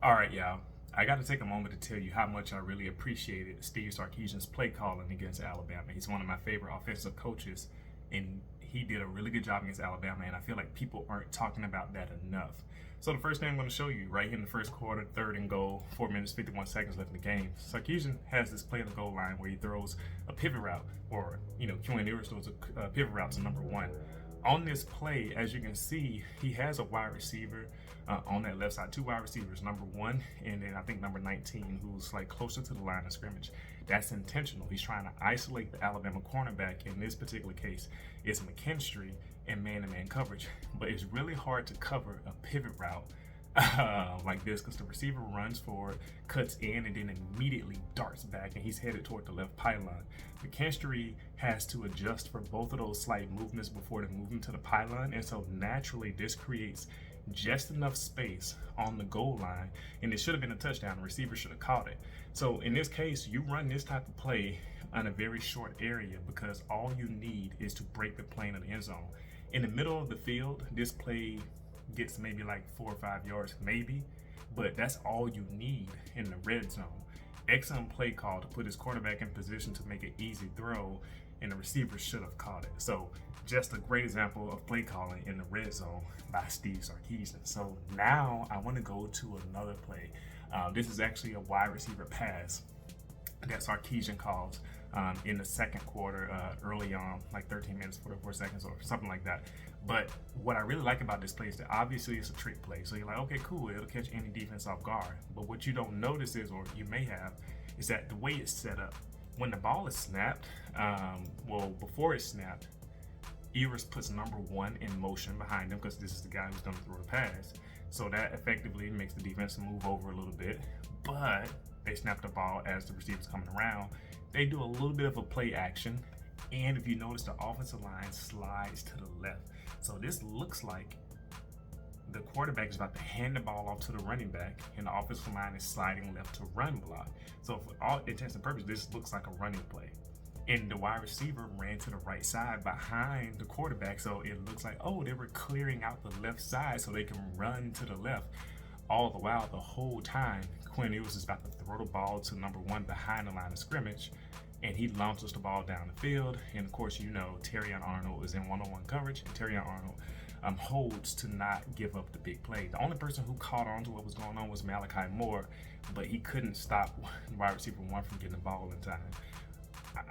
All right, y'all. I got to take a moment to tell you how much I really appreciated Steve Sarkisian's play calling against Alabama. He's one of my favorite offensive coaches, and he did a really good job against Alabama, and I feel like people aren't talking about that enough. So the first thing I'm going to show you right here in the first quarter, third and goal, 4 minutes, 51 seconds left in the game. Sarkisian has this play on the goal line where he throws a pivot route, or, Quinn Ewers throws a pivot route to number one. On this play, as you can see, he has a wide receiver on that left side, two wide receivers, number one and then I think number 19, who's like closer to the line of scrimmage. That's intentional. He's trying to isolate the Alabama cornerback. In this particular case, it's McKinstry and man-to-man coverage, but it's really hard to cover a pivot route like this because the receiver runs forward, cuts in, and then immediately darts back, and he's headed toward the left pylon. McKinstry has to adjust for both of those slight movements before the movement to the pylon, and so naturally this creates just enough space on the goal line, and it should have been a touchdown. The receiver should have caught it. So in this case, you run this type of play on a very short area because all you need is to break the plane of the end zone. In the middle of the field, this play gets maybe like 4 or 5 yards, maybe, but that's all you need in the red zone. Excellent play call to put his quarterback in position to make an easy throw, and the receiver should have caught it. So just a great example of play calling in the red zone by Steve Sarkisian. So now I want to go to another play. This is actually a wide receiver pass that Sarkisian calls in the second quarter, early on, like 13 minutes, 44 seconds, or something like that. But what I really like about this play is that obviously it's a trick play. So you're like, okay, cool, it'll catch any defense off guard. But what you don't notice is, or you may have, is that the way it's set up, when the ball is snapped, before it's snapped, Ewers puts number one in motion behind him because this is the guy who's going to throw the pass. So that effectively makes the defense move over a little bit. But they snap the ball as the receiver's coming around. They do a little bit of a play action. And if you notice, the offensive line slides to the left. So this looks like the quarterback is about to hand the ball off to the running back, and the offensive line is sliding left to run block. So for all intents and purposes, this looks like a running play. And the wide receiver ran to the right side behind the quarterback, so it looks like, oh, they were clearing out the left side so they can run to the left. All the while, the whole time, Quinn Ewers is about to throw the ball to number one behind the line of scrimmage, and he launches the ball down the field. And of course, Terrion Arnold is in one-on-one coverage, and Terrion Arnold holds to not give up the big play. The only person who caught on to what was going on was Malachi Moore, but he couldn't stop wide receiver one from getting the ball in time.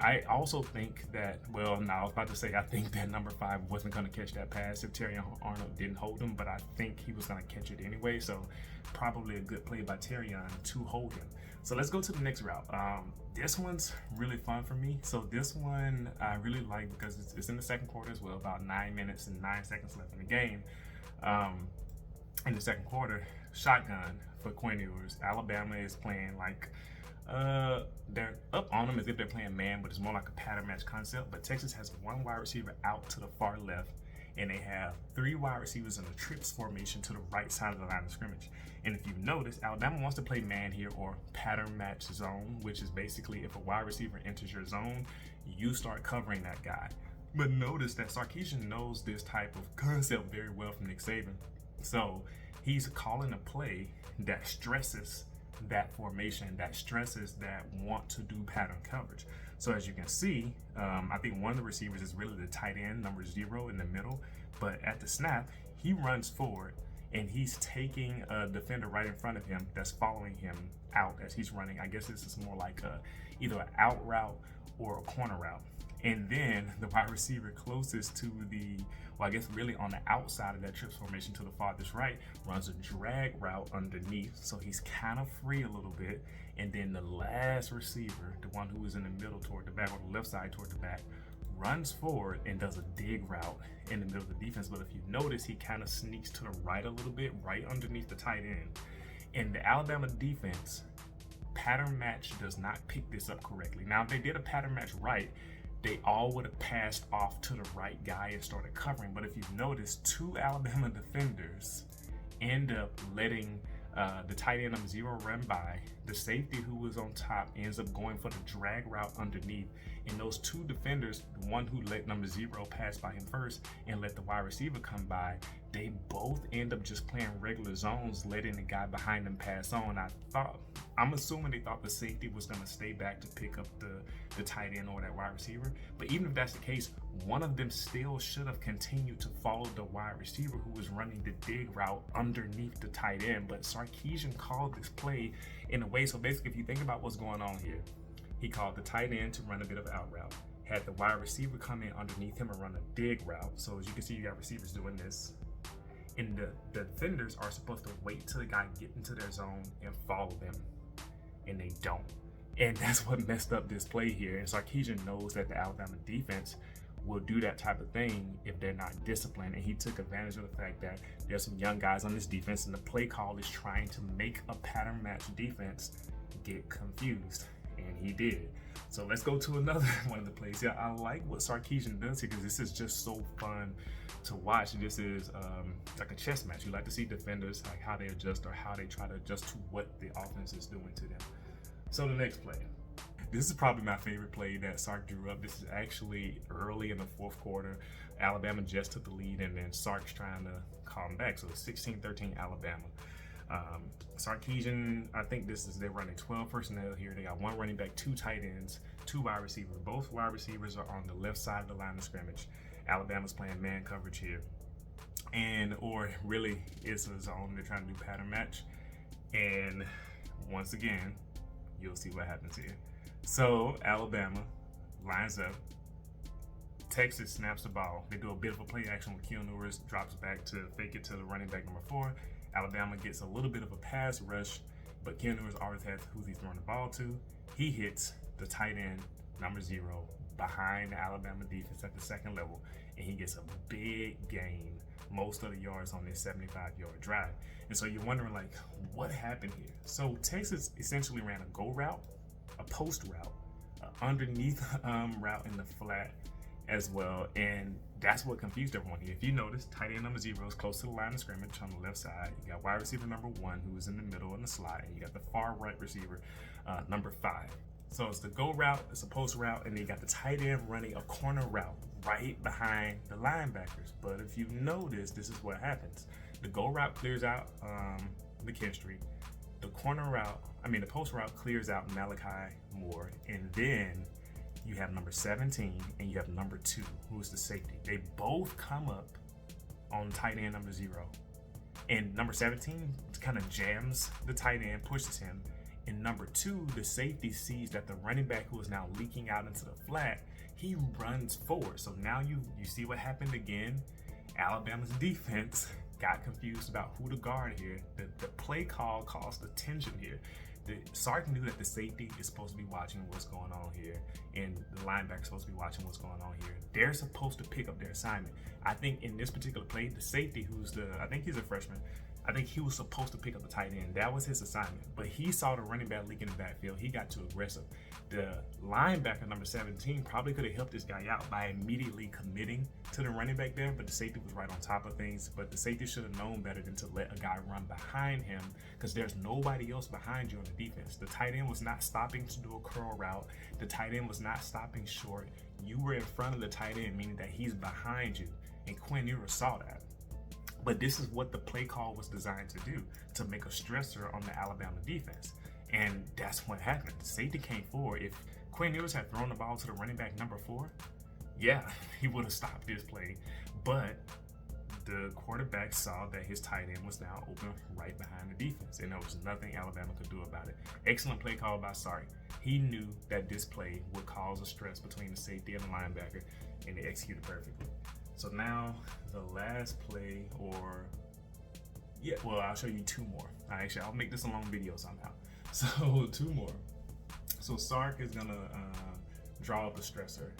I also think that, I was about to say I think that number 5 wasn't going to catch that pass if Terrion Arnold didn't hold him, but I think he was going to catch it anyway, so probably a good play by Terrion to hold him. So let's go to the next route. This one's really fun for me. So this one I really like because it's in the second quarter as well, about 9 minutes and 9 seconds left in the game. In the second quarter, shotgun for Quinn Ewers. Alabama is playing like they're up on them as if they're playing man, but it's more like a pattern match concept. But Texas has one wide receiver out to the far left, and they have 3 wide receivers in a trips formation to the right side of the line of scrimmage. And if you notice, Alabama wants to play man here, or pattern match zone, which is basically if a wide receiver enters your zone, you start covering that guy. But notice that Sarkisian knows this type of concept very well from Nick Saban. So he's calling a play that stresses that formation, that stresses that want to do pattern coverage. So as you can see, I think one of the receivers is really the tight end, number 0 in the middle, but at the snap, he runs forward and he's taking a defender right in front of him that's following him out as he's running. I guess this is more like either an out route or a corner route. And then the wide receiver closest to really on the outside of that trips formation to the farthest right, runs a drag route underneath. So he's kind of free a little bit. And then the last receiver, the one who is in the middle toward the back, or the left side toward the back, runs forward and does a dig route in the middle of the defense. But if you notice, he kind of sneaks to the right a little bit, right underneath the tight end. And the Alabama defense, pattern match does not pick this up correctly. Now, if they did a pattern match right, they all would have passed off to the right guy and started covering. But if you've noticed, 2 Alabama defenders end up letting The tight end number 0 ran by. The safety who was on top ends up going for the drag route underneath. And those two defenders, the one who let number 0 pass by him first and let the wide receiver come by, they both end up just playing regular zones, letting the guy behind them pass on. I'm assuming they thought the safety was going to stay back to pick up the tight end or that wide receiver. But even if that's the case, one of them still should have continued to follow the wide receiver who was running the dig route underneath the tight end. But Sarkisian called this play in a way. So basically, if you think about what's going on here, he called the tight end to run a bit of out route, had the wide receiver come in underneath him and run a dig route. So as you can see, you got receivers doing this. And the defenders are supposed to wait till the guy get into their zone and follow them. And they don't. And that's what messed up this play here. And Sarkisian knows that the Alabama defense will do that type of thing if they're not disciplined. And he took advantage of the fact that there's some young guys on this defense and the play call is trying to make a pattern match defense get confused. And he did. So let's go to another one of the plays. Yeah, I like what Sarkisian does here because this is just so fun to watch. This is like a chess match. You like to see defenders, like how they adjust or how they try to adjust to what the offense is doing to them. So the next play. This is probably my favorite play that Sark drew up. This is actually early in the fourth quarter. Alabama just took the lead and then Sark's trying to call them back. So it's 16-13 Alabama. Sarkisian, I think they're running 12 personnel here. They got one running back, 2 tight ends, 2 wide receivers. Both wide receivers are on the left side of the line of scrimmage. Alabama's playing man coverage here. Or really it's a zone. They're trying to do pattern match. And once again, you'll see what happens here. So Alabama lines up. Texas snaps the ball. They do a bit of a play action with Keon Ewers, drops back to fake it to the running back number 4. Alabama gets a little bit of a pass rush, but Keon Ewers always has who he's throwing the ball to. He hits the tight end number 0 behind the Alabama defense at the second level, and he gets a big gain, most of the yards on this 75-yard drive. And so you're wondering, like, what happened here? So Texas essentially ran a go route, a post route, underneath route in the flat as well, and that's what confused everyone here. If you notice, tight end number 0 is close to the line of scrimmage on the left side. You got wide receiver number 1 who is in the middle in the slot, and you got the far right receiver number 5. So it's the go route, it's a post route, and then you got the tight end running a corner route right behind the linebackers. But if you notice, this is what happens. The go route clears out McKinstry. The post route clears out Malachi Moore, and then you have number 17 and you have number 2, who's the safety. They both come up on tight end number 0. And number 17 kind of jams the tight end, pushes him. And number 2, the safety sees that the running back who is now leaking out into the flat, he runs forward. So now you see what happened again. Alabama's defense got confused about who to guard here. The play call caused the tension here. Sark knew that the safety is supposed to be watching what's going on here, and the linebacker is supposed to be watching what's going on here. They're supposed to pick up their assignment. I think in this particular play, the safety, I think he's a freshman, I think he was supposed to pick up the tight end. That was his assignment. But he saw the running back leak in the backfield. He got too aggressive. The linebacker, number 17, probably could have helped this guy out by immediately committing to the running back there, but the safety was right on top of things. But the safety should have known better than to let a guy run behind him, because there's nobody else behind you on the defense. The tight end was not stopping to do a curl route. The tight end was not stopping short. You were in front of the tight end, meaning that he's behind you. And Quinn Ewers saw that. But this is what the play call was designed to do, to make a stressor on the Alabama defense. And that's what happened. The safety came forward. If Quinn Ewers had thrown the ball to the running back number 4, yeah, he would have stopped this play. But the quarterback saw that his tight end was now open right behind the defense, and there was nothing Alabama could do about it. Excellent play call by Sark. He knew that this play would cause a stress between the safety and the linebacker, and they executed perfectly. So now the last play, I'll show you 2 more. I'll make this a long video somehow. So 2 more. So Sark is gonna draw up a stressor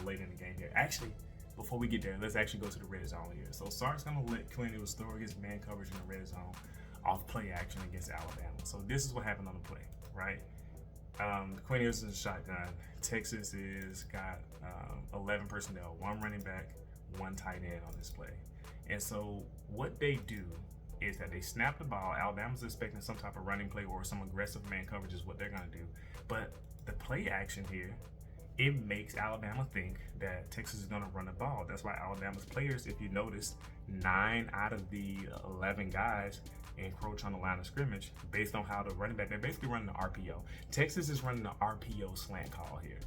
late in the game here. Actually, before we get there, let's actually go to the red zone here. So Sark's gonna let Quinn Ewers throw his man coverage in the red zone off play action against Alabama. So this is what happened on the play, right? Quinn Ewers is a shotgun. Texas is got 11 personnel, 1 running back, 1 tight end on this play. And so what they do is that they snap the ball. Alabama's expecting some type of running play or some aggressive man coverage is what they're going to do. But the play action here, it makes Alabama think that Texas is going to run the ball. That's why Alabama's players, if you notice, 9 out of the 11 guys encroach on the line of scrimmage based on how the running back, they're basically running the RPO. Texas is running the RPO slant call here.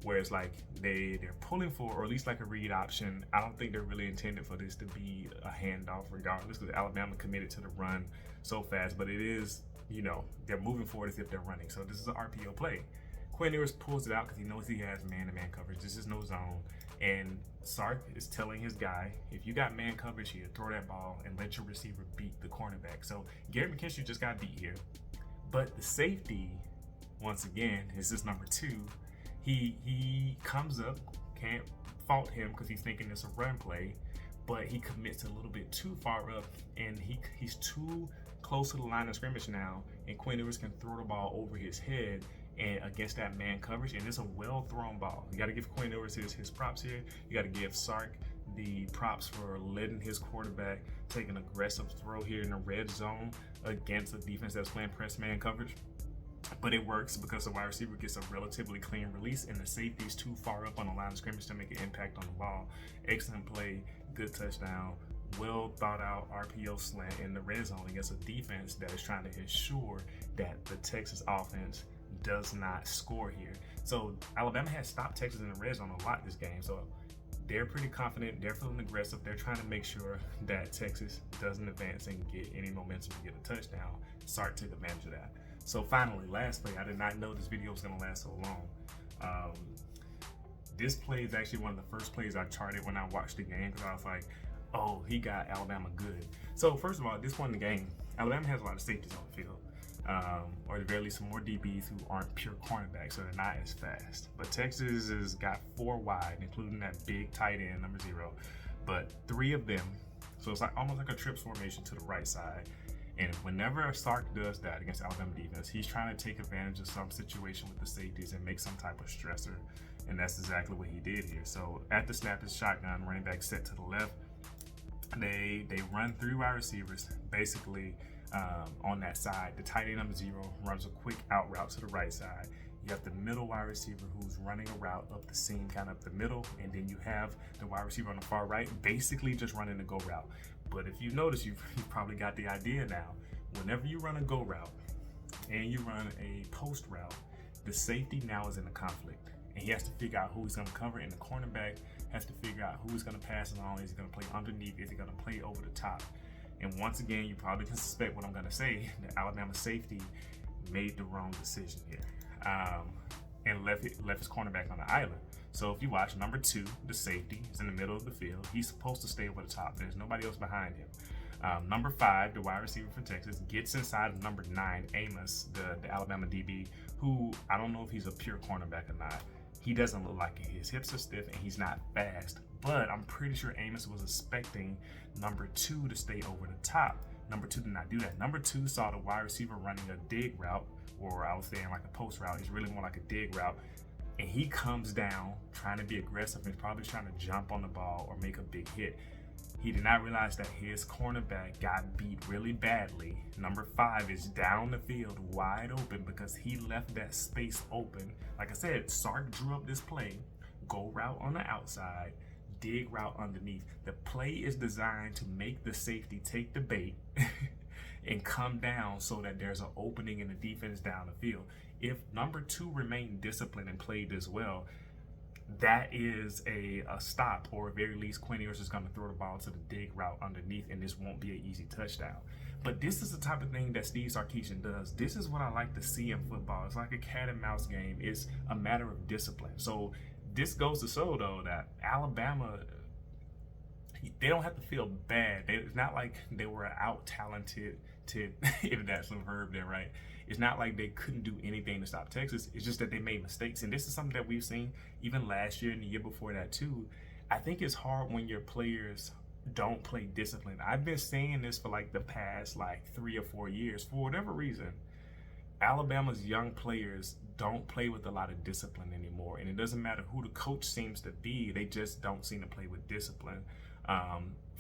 Whereas like they're pulling for, or at least like a read option. I don't think they're really intended for this to be a handoff regardless, because Alabama committed to the run so fast, but it is, you know, they're moving forward as if they're running. So this is an RPO play. Quinn Ewers pulls it out because he knows he has man-to-man coverage. This is no zone. And Sark is telling his guy, if you got man coverage here, throw that ball and let your receiver beat the cornerback. So Gary McKinstry just got beat here. But the safety, once again, is this number 2. He comes up, can't fault him because he's thinking it's a run play, but he commits a little bit too far up, and he's too close to the line of scrimmage now, and Quinn Ewers can throw the ball over his head and against that man coverage, and it's a well-thrown ball. You got to give Quinn Ewers his props here. You got to give Sark the props for letting his quarterback take an aggressive throw here in the red zone against a defense that's playing press man coverage. But it works because the wide receiver gets a relatively clean release and the safety's too far up on the line of scrimmage to make an impact on the ball. Excellent play, good touchdown, well thought out RPO slant in the red zone against a defense that is trying to ensure that the Texas offense does not score here. So Alabama has stopped Texas in the red zone a lot this game. So they're pretty confident, they're feeling aggressive, they're trying to make sure that Texas doesn't advance and get any momentum to get a touchdown. Sark took advantage of that. So finally, last play, I did not know this video was going to last so long. This play is actually one of the first plays I charted when I watched the game, because I was like, oh, he got Alabama good. So first of all, this one in the game, Alabama has a lot of safeties on the field, or at the very least some more DBs who aren't pure cornerbacks, so they're not as fast. But Texas has got 4 wide, including that big tight end, number 0, but 3 of them, so it's like almost like a trips formation to the right side. And whenever Sark does that against Alabama defense, he's trying to take advantage of some situation with the safeties and make some type of stressor. And that's exactly what he did here. So at the snap, his shotgun, running back set to the left. They run 3 wide receivers basically on that side. The tight end number 0 runs a quick out route to the right side. You have the middle wide receiver who's running a route up the seam, kind of up the middle, and then you have the wide receiver on the far right, basically just running a go route. But if you notice, you've probably got the idea now. Whenever you run a go route and you run a post route, the safety now is in a conflict, and he has to figure out who he's going to cover, and the cornerback has to figure out who he's going to pass along. Is he going to play underneath? Is he going to play over the top? And once again, you probably can suspect what I'm going to say. The Alabama safety made the wrong decision here. And left his cornerback on the island. So if you watch, number 2, the safety, is in the middle of the field. He's supposed to stay over the top. There's nobody else behind him. Number 5, the wide receiver for Texas, gets inside of number 9, Amos, the Alabama DB, who I don't know if he's a pure cornerback or not. He doesn't look like it. His hips are stiff and he's not fast. But I'm pretty sure Amos was expecting number 2 to stay over the top. Number 2 did not do that. Number 2 saw the wide receiver running a dig route, or I was saying like a post route. It's really more like a dig route. And he comes down trying to be aggressive and probably trying to jump on the ball or make a big hit. He did not realize that his cornerback got beat really badly. Number 5 is down the field wide open because he left that space open. Like I said, Sark drew up this play, go route on the outside, dig route underneath. The play is designed to make the safety take the bait and come down so that there's an opening in the defense down the field. If number 2 remained disciplined and played this well, that is a stop, or at very least Quinn Ewers is going to throw the ball to the dig route underneath, and this won't be an easy touchdown. But this is the type of thing that Steve Sarkisian does. This is what I like to see in football. It's like a cat and mouse game. It's a matter of discipline. So this goes to show, though, that Alabama, they don't have to feel bad. It's not like they were out-talented, if that's a verb there, right? It's not like they couldn't do anything to stop Texas. It's just that they made mistakes. And this is something that we've seen even last year and the year before that too. I think it's hard when your players don't play discipline. I've been saying this for like the past 3 or 4 years. For whatever reason, Alabama's young players don't play with a lot of discipline anymore. And it doesn't matter who the coach seems to be. They just don't seem to play with discipline.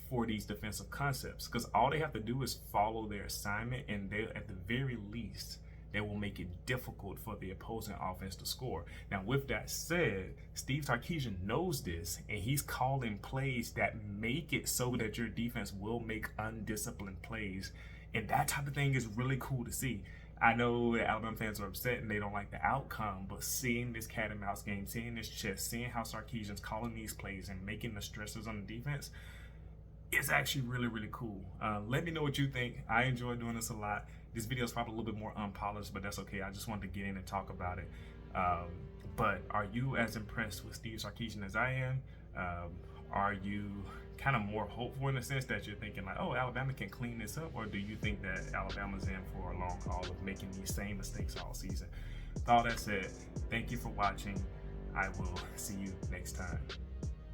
for these defensive concepts, because all they have to do is follow their assignment, and they, at the very least, they will make it difficult for the opposing offense to score. Now, with that said, Steve Sarkisian knows this, and he's calling plays that make it so that your defense will make undisciplined plays. And that type of thing is really cool to see. I know that Alabama fans are upset and they don't like the outcome, but seeing this cat and mouse game, seeing this chess, seeing how Sarkisian's calling these plays and making the stresses on the defense, it's actually really, really cool. Let me know what you think. I enjoy doing this a lot. This video is probably a little bit more unpolished, but that's okay. I just wanted to get in and talk about it. But are you as impressed with Steve Sarkisian as I am? Are you kind of more hopeful in the sense that you're thinking like, oh, Alabama can clean this up? Or do you think that Alabama's in for a long haul of making these same mistakes all season? With all that said, thank you for watching. I will see you next time.